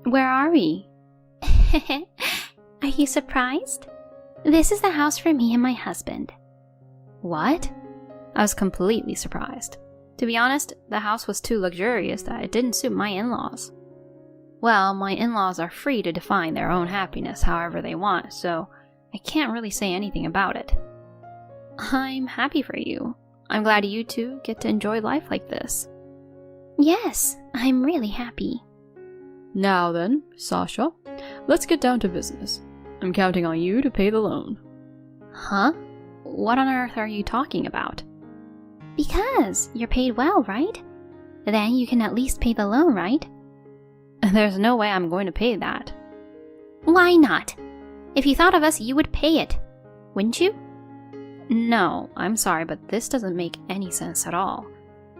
Where are we? Are you surprised? This is the house for me and my husband. What? I was completely surprised. To be honest, the house was too luxurious that it didn't suit my in-laws. Well, my in-laws are free to define their own happiness however they want, so I can't really say anything about it. I'm happy for you. I'm glad you two get to enjoy life like this. Yes, I'm really happy. Now then, Sasha, let's get down to business. I'm counting on you to pay the loan. Huh? What on earth are you talking about? Because you're paid well, right? Then you can at least pay the loan, right? There's no way I'm going to pay that. Why not? If you thought of us, you would pay it. Wouldn't you? No, I'm sorry, but this doesn't make any sense at all.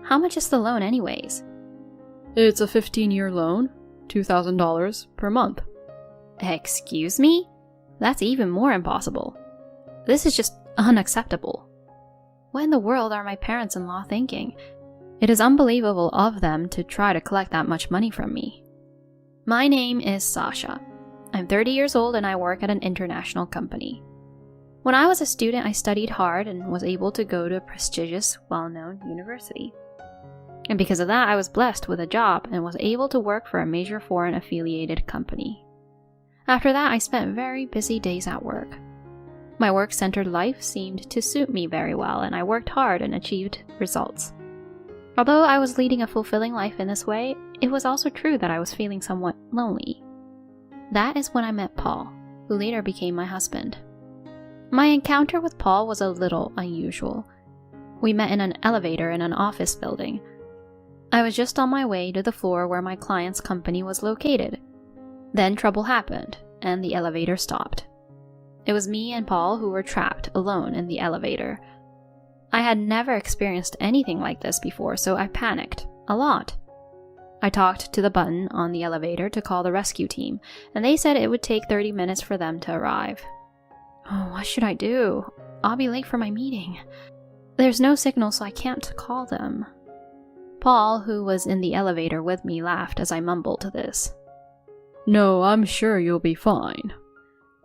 How much is the loan anyways? It's a 15-year loan, $2,000 per month. Excuse me? That's even more impossible. This is just unacceptable. What in the world are my parents-in-law thinking? It is unbelievable of them to try to collect that much money from me. My name is Sasha. I'm 30 years old and I work at an international company. When I was a student, I studied hard and was able to go to a prestigious, well-known university. And because of that, I was blessed with a job and was able to work for a major foreign affiliated company. After that, I spent very busy days at work. My work-centered life seemed to suit me very well, and I worked hard and achieved results. Although I was leading a fulfilling life in this way, it was also true that I was feeling somewhat lonely. That is when I met Paul, who later became my husband. My encounter with Paul was a little unusual. We met in an elevator in an office building. I was just on my way to the floor where my client's company was located. Then trouble happened, and the elevator stopped. It was me and Paul who were trapped alone in the elevator. I had never experienced anything like this before, so I panicked a lot. I talked to the button on the elevator to call the rescue team, and they said it would take 30 minutes for them to arrive. Oh, what should I do? I'll be late for my meeting. There's no signal, so I can't call them. Paul, who was in the elevator with me, laughed as I mumbled this. No, I'm sure you'll be fine.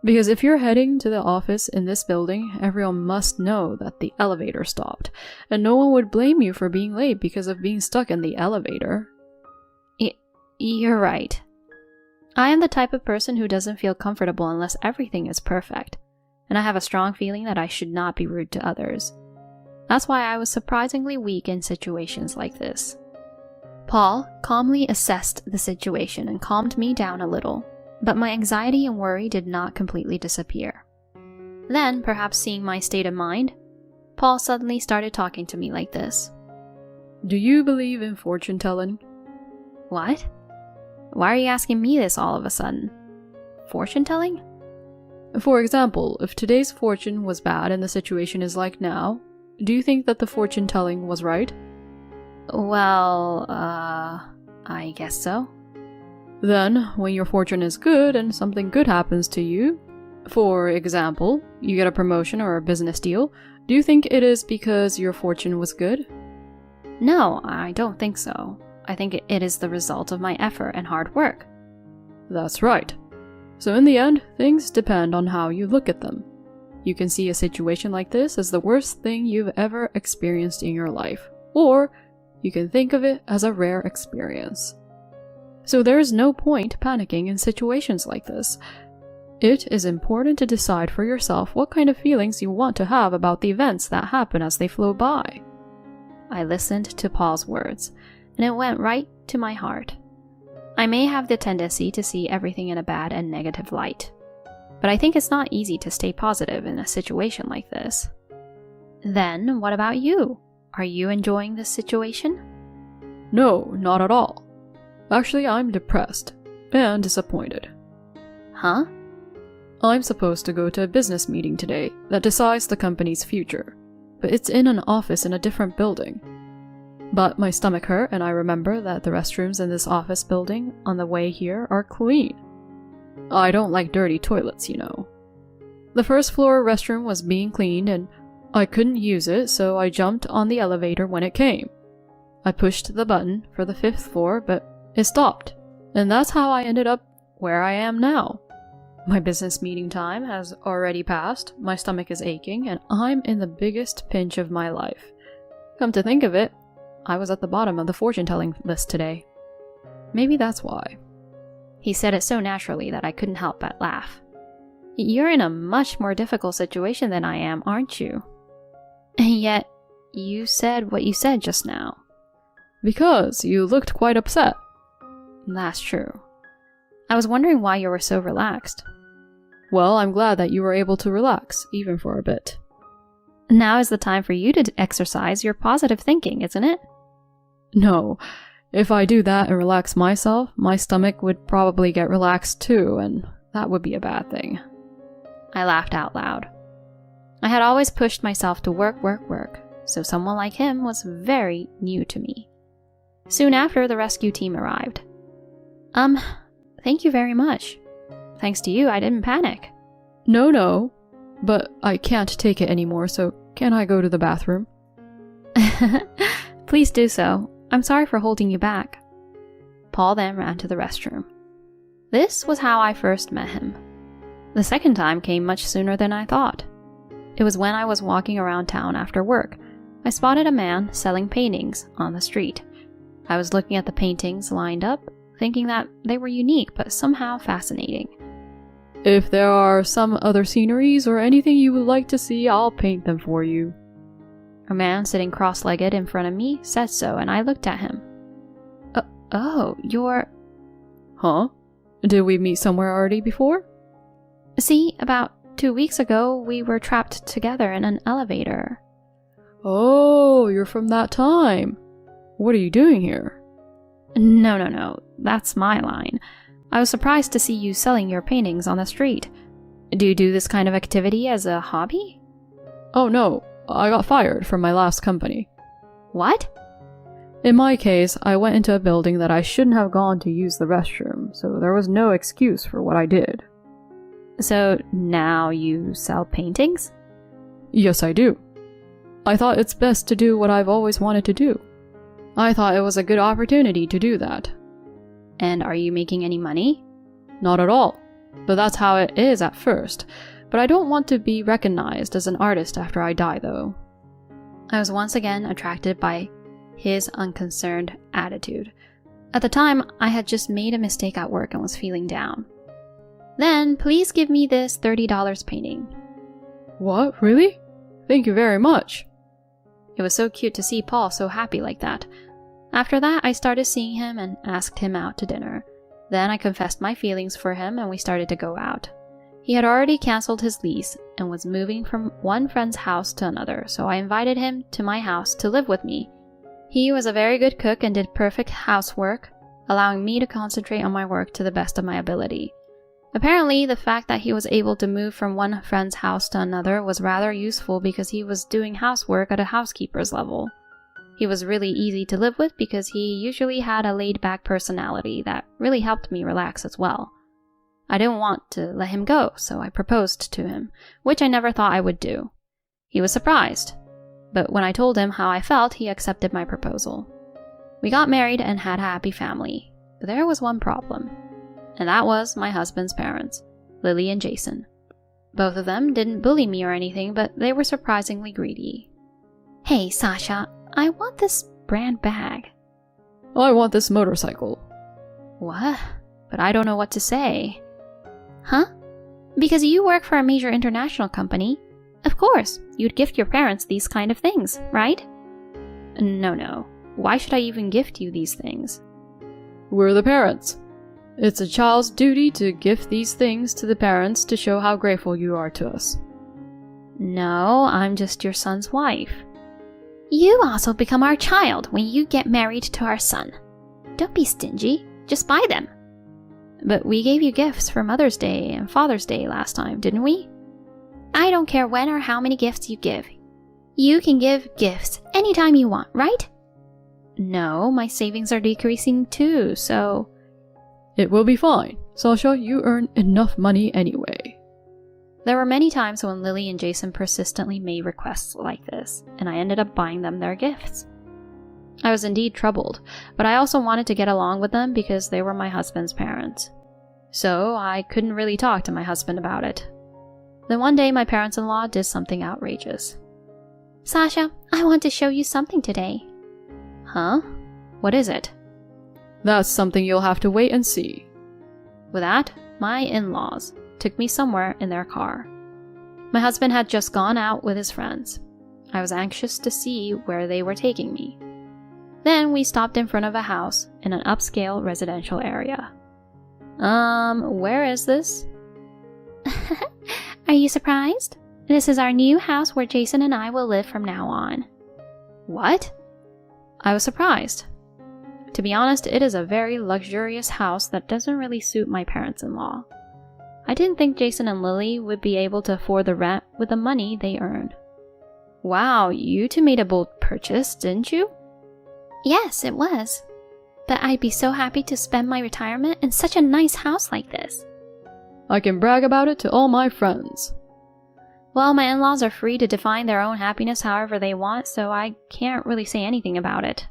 Because if you're heading to the office in this building, everyone must know that the elevator stopped, and no one would blame you for being late because of being stuck in the elevator. You're right. I am the type of person who doesn't feel comfortable unless everything is perfect, and I have a strong feeling that I should not be rude to others. That's why I was surprisingly weak in situations like this. Paul calmly assessed the situation and calmed me down a little, but my anxiety and worry did not completely disappear. Then, perhaps seeing my state of mind, Paul suddenly started talking to me like this. Do you believe in fortune telling? What? Why are you asking me this all of a sudden? Fortune telling? For example, if today's fortune was bad and the situation is like now, do you think that the fortune telling was right? Well, I guess so. Then, when your fortune is good and something good happens to you, for example, you get a promotion or a business deal, do you think it is because your fortune was good? No, I don't think so. I think it is the result of my effort and hard work. That's right. So in the end, things depend on how you look at them. You can see a situation like this as the worst thing you've ever experienced in your life, or you can think of it as a rare experience. So there is no point panicking in situations like this. It is important to decide for yourself what kind of feelings you want to have about the events that happen as they flow by. I listened to Paul's words, and it went right to my heart. I may have the tendency to see everything in a bad and negative light, but I think it's not easy to stay positive in a situation like this. Then, what about you? Are you enjoying this situation? No, not at all. Actually, I'm depressed and disappointed. Huh? I'm supposed to go to a business meeting today that decides the company's future, but it's in an office in a different building. But my stomach hurt, and I remember that the restrooms in this office building on the way here are clean. I don't like dirty toilets, you know. The first floor restroom was being cleaned, and I couldn't use it, so I jumped on the elevator when it came. I pushed the button for the 5th floor, but it stopped, and that's how I ended up where I am now. My business meeting time has already passed, my stomach is aching, and I'm in the biggest pinch of my life. Come to think of it, I was at the bottom of the fortune-telling list today. Maybe that's why. He said it so naturally that I couldn't help but laugh. You're in a much more difficult situation than I am, aren't you? And yet, you said what you said just now. Because you looked quite upset. That's true. I was wondering why you were so relaxed. Well, I'm glad that you were able to relax, even for a bit. Now is the time for you to exercise your positive thinking, isn't it? No. If I do that and relax myself, my stomach would probably get relaxed too, and that would be a bad thing. I laughed out loud. I had always pushed myself to work, so someone like him was very new to me. Soon after, the rescue team arrived. Thank you very much. Thanks to you, I didn't panic. No, but I can't take it anymore, so can I go to the bathroom? Please do so. I'm sorry for holding you back. Paul then ran to the restroom. This was how I first met him. The second time came much sooner than I thought. It was when I was walking around town after work. I spotted a man selling paintings on the street. I was looking at the paintings lined up, thinking that they were unique but somehow fascinating. If there are some other sceneries or anything you would like to see, I'll paint them for you. A man sitting cross-legged in front of me said so, and I looked at him. Oh, you're... Huh? Did we meet somewhere already before? See, about 2 weeks ago, we were trapped together in an elevator. Oh, you're from that time. What are you doing here? No, that's my line. I was surprised to see you selling your paintings on the street. Do you do this kind of activity as a hobby? Oh no, I got fired from my last company. What? In my case, I went into a building that I shouldn't have gone to use the restroom, so there was no excuse for what I did. So now you sell paintings? Yes, I do. I thought it's best to do what I've always wanted to do. I thought it was a good opportunity to do that. And are you making any money? Not at all. But that's how it is at first. But I don't want to be recognized as an artist after I die, though. I was once again attracted by his unconcerned attitude. At the time, I had just made a mistake at work and was feeling down. Then, please give me this $30 painting. What? Really? Thank you very much. It was so cute to see Paul so happy like that. After that, I started seeing him and asked him out to dinner. Then I confessed my feelings for him and we started to go out. He had already canceled his lease and was moving from one friend's house to another, so I invited him to my house to live with me. He was a very good cook and did perfect housework, allowing me to concentrate on my work to the best of my ability. Apparently, the fact that he was able to move from one friend's house to another was rather useful because he was doing housework at a housekeeper's level. He was really easy to live with because he usually had a laid-back personality that really helped me relax as well. I didn't want to let him go, so I proposed to him, which I never thought I would do. He was surprised, but when I told him how I felt, he accepted my proposal. We got married and had a happy family, but there was one problem. And that was my husband's parents, Lily and Jason. Both of them didn't bully me or anything, but they were surprisingly greedy. Hey, Sasha, I want this brand bag. I want this motorcycle. What? But I don't know what to say. Huh? Because you work for a major international company. Of course, you'd gift your parents these kind of things, right? No. Why should I even gift you these things? We're the parents. It's a child's duty to gift these things to the parents to show how grateful you are to us. No, I'm just your son's wife. You also become our child when you get married to our son. Don't be stingy, just buy them. But we gave you gifts for Mother's Day and Father's Day last time, didn't we? I don't care when or how many gifts you give. You can give gifts anytime you want, right? No, my savings are decreasing too, so... It will be fine. Sasha, you earn enough money anyway. There were many times when Lily and Jason persistently made requests like this, and I ended up buying them their gifts. I was indeed troubled, but I also wanted to get along with them because they were my husband's parents. so I couldn't really talk to my husband about it. Then one day my parents-in-law did something outrageous. Sasha, I want to show you something today. Huh? What is it? That's something you'll have to wait and see. With that, my in-laws took me somewhere in their car. My husband had just gone out with his friends. I was anxious to see where they were taking me. Then we stopped in front of a house in an upscale residential area. Where is this? Are you surprised? This is our new house where Jason and I will live from now on. What? I was surprised. To be honest, it is a very luxurious house that doesn't really suit my parents-in-law. I didn't think Jason and Lily would be able to afford the rent with the money they earn. Wow, you two made a bold purchase, didn't you? Yes, it was. But I'd be so happy to spend my retirement in such a nice house like this. I can brag about it to all my friends. Well, my in-laws are free to define their own happiness however they want, so I can't really say anything about it.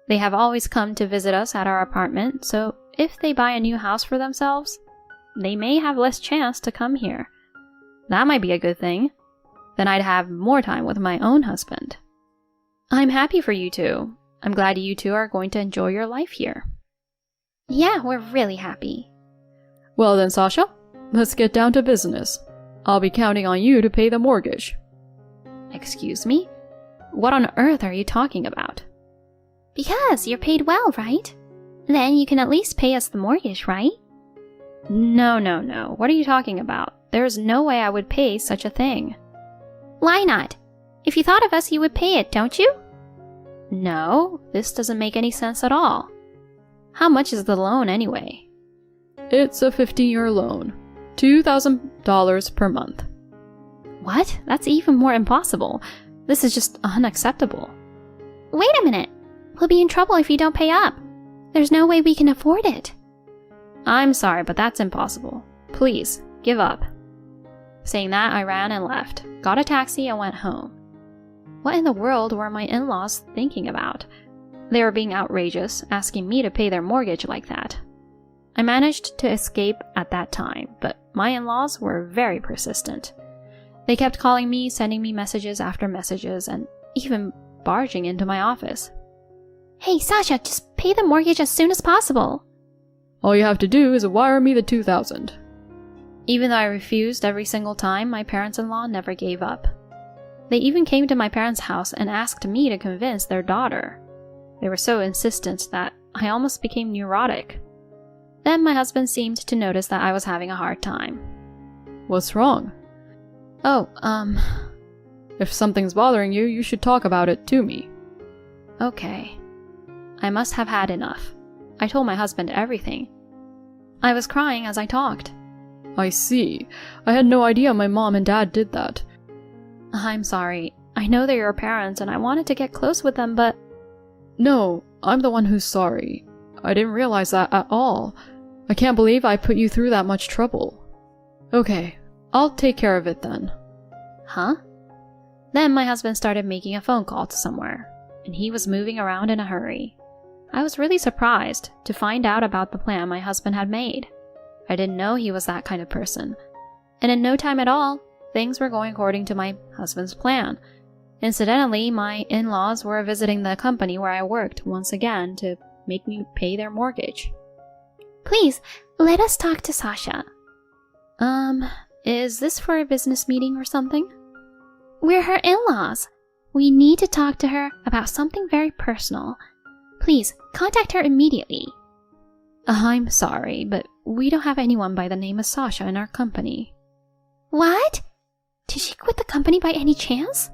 They have always come to visit us at our apartment, so if they buy a new house for themselves, they may have less chance to come here. That might be a good thing. Then I'd have more time with my own husband. I'm happy for you two. I'm glad you two are going to enjoy your life here. Yeah, we're really happy. Well then, Sasha, let's get down to business. I'll be counting on you to pay the mortgage. Excuse me? What on earth are you talking about? Because you're paid well, right? Then you can at least pay us the mortgage, right? No. What are you talking about? There's no way I would pay such a thing. Why not? If you thought of us, you would pay it, don't you? No, this doesn't make any sense at all. How much is the loan anyway? It's a 15-year loan. $2,000 per month. What? That's even more impossible. This is just unacceptable. Wait a minute. We'll be in trouble if you don't pay up. There's no way we can afford it. I'm sorry, but that's impossible. Please, give up. Saying that, I ran and left, got a taxi and went home. What in the world were my in-laws thinking about? They were being outrageous, asking me to pay their mortgage like that. I managed to escape at that time, but my in-laws were very persistent. They kept calling me, sending me messages after messages, and even barging into my office. Hey, Sasha, just pay the mortgage as soon as possible. All you have to do is wire me the $2,000. Even though I refused every single time, my parents-in-law never gave up. They even came to my parents' house and asked me to convince their daughter. They were so insistent that I almost became neurotic. Then my husband seemed to notice that I was having a hard time. What's wrong? Oh, If something's bothering you, you should talk about it to me. Okay. I must have had enough. I told my husband everything. I was crying as I talked. I see. I had no idea my mom and dad did that. I'm sorry. I know they're your parents and I wanted to get close with them, but... No, I'm the one who's sorry. I didn't realize that at all. I can't believe I put you through that much trouble. Okay, I'll take care of it then. Huh? Then my husband started making a phone call to somewhere, and he was moving around in a hurry. I was really surprised to find out about the plan my husband had made. I didn't know he was that kind of person. And in no time at all, things were going according to my husband's plan. Incidentally, my in-laws were visiting the company where I worked once again to make me pay their mortgage. Please, let us talk to Sasha. Is this for a business meeting or something? We're her in-laws. We need to talk to her about something very personal. Please, contact her immediately. I'm sorry, but we don't have anyone by the name of Sasha in our company. What? Did she quit the company by any chance?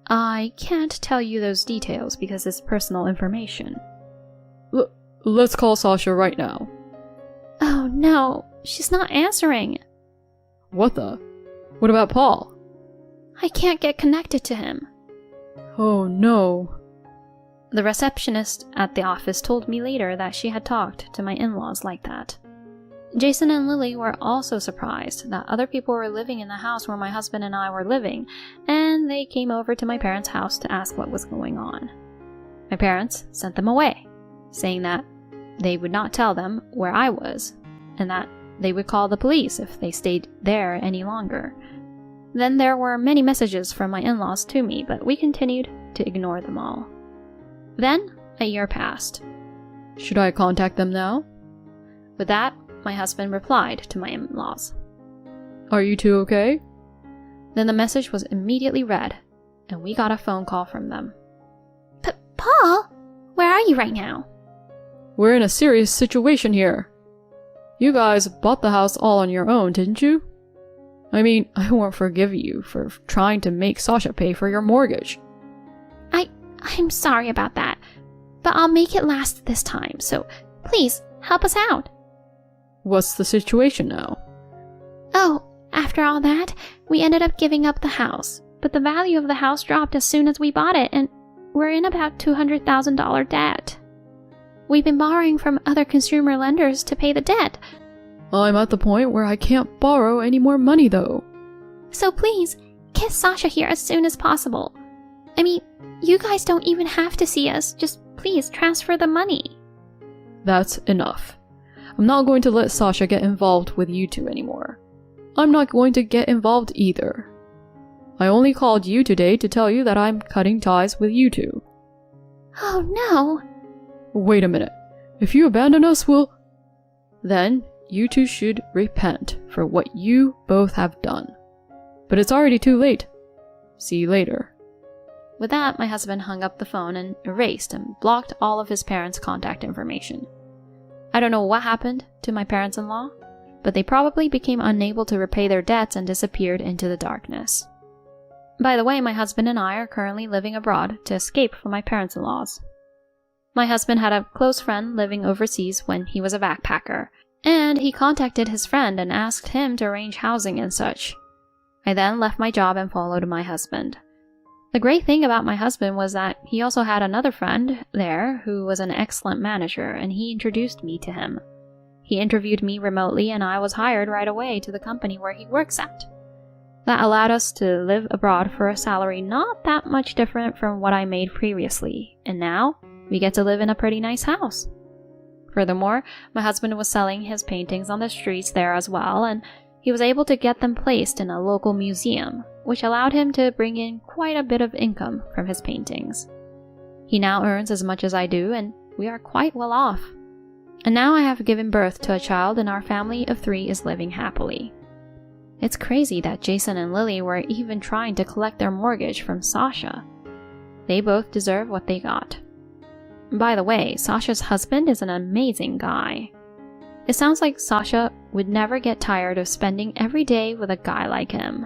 I can't tell you those details because it's personal information. Let's call Sasha right now. Oh no, she's not answering. What the? What about Paul? I can't get connected to him. Oh no. The receptionist at the office told me later that she had talked to my in-laws like that. Jason and Lily were also surprised that other people were living in the house where my husband and I were living, and they came over to my parents' house to ask what was going on. My parents sent them away, saying that they would not tell them where I was, and that they would call the police if they stayed there any longer. Then there were many messages from my in-laws to me, but we continued to ignore them all. Then, a year passed. Should I contact them now? With that, my husband replied to my in-laws. Are you two okay? Then the message was immediately read, and we got a phone call from them. But Paul, where are you right now? We're in a serious situation here. You guys bought the house all on your own, didn't you? I mean, I won't forgive you for trying to make Sasha pay for your mortgage. I'm sorry about that, but I'll make it last this time, so please help us out. What's the situation now? Oh, after all that, we ended up giving up the house, but the value of the house dropped as soon as we bought it, and we're in about $200,000 debt. We've been borrowing from other consumer lenders to pay the debt. I'm at the point where I can't borrow any more money though. So please, get Sasha here as soon as possible. I mean, you guys don't even have to see us, just please transfer the money. That's enough. I'm not going to let Sasha get involved with you two anymore. I'm not going to get involved either. I only called you today to tell you that I'm cutting ties with you two. Oh no! Wait a minute. If you abandon us, then you two should repent for what you both have done. But it's already too late. See you later. With that, my husband hung up the phone and erased and blocked all of his parents' contact information. I don't know what happened to my parents-in-law, but they probably became unable to repay their debts and disappeared into the darkness. By the way, my husband and I are currently living abroad to escape from my parents-in-laws. My husband had a close friend living overseas when he was a backpacker, and he contacted his friend and asked him to arrange housing and such. I then left my job and followed my husband. The great thing about my husband was that he also had another friend there who was an excellent manager, and he introduced me to him. He interviewed me remotely, and I was hired right away to the company where he works at. That allowed us to live abroad for a salary not that much different from what I made previously, and now we get to live in a pretty nice house. Furthermore, my husband was selling his paintings on the streets there as well, and he was able to get them placed in a local museum, which allowed him to bring in quite a bit of income from his paintings. He now earns as much as I do, and we are quite well off. And now I have given birth to a child, and our family of 3 is living happily. It's crazy that Jason and Lily were even trying to collect their mortgage from Sasha. They both deserve what they got. By the way, Sasha's husband is an amazing guy. It sounds like Sasha would never get tired of spending every day with a guy like him.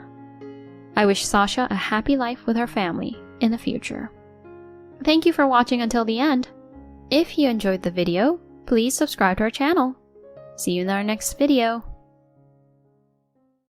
I wish Sasha a happy life with her family in the future. Thank you for watching until the end. If you enjoyed the video, please subscribe to our channel. See you in our next video.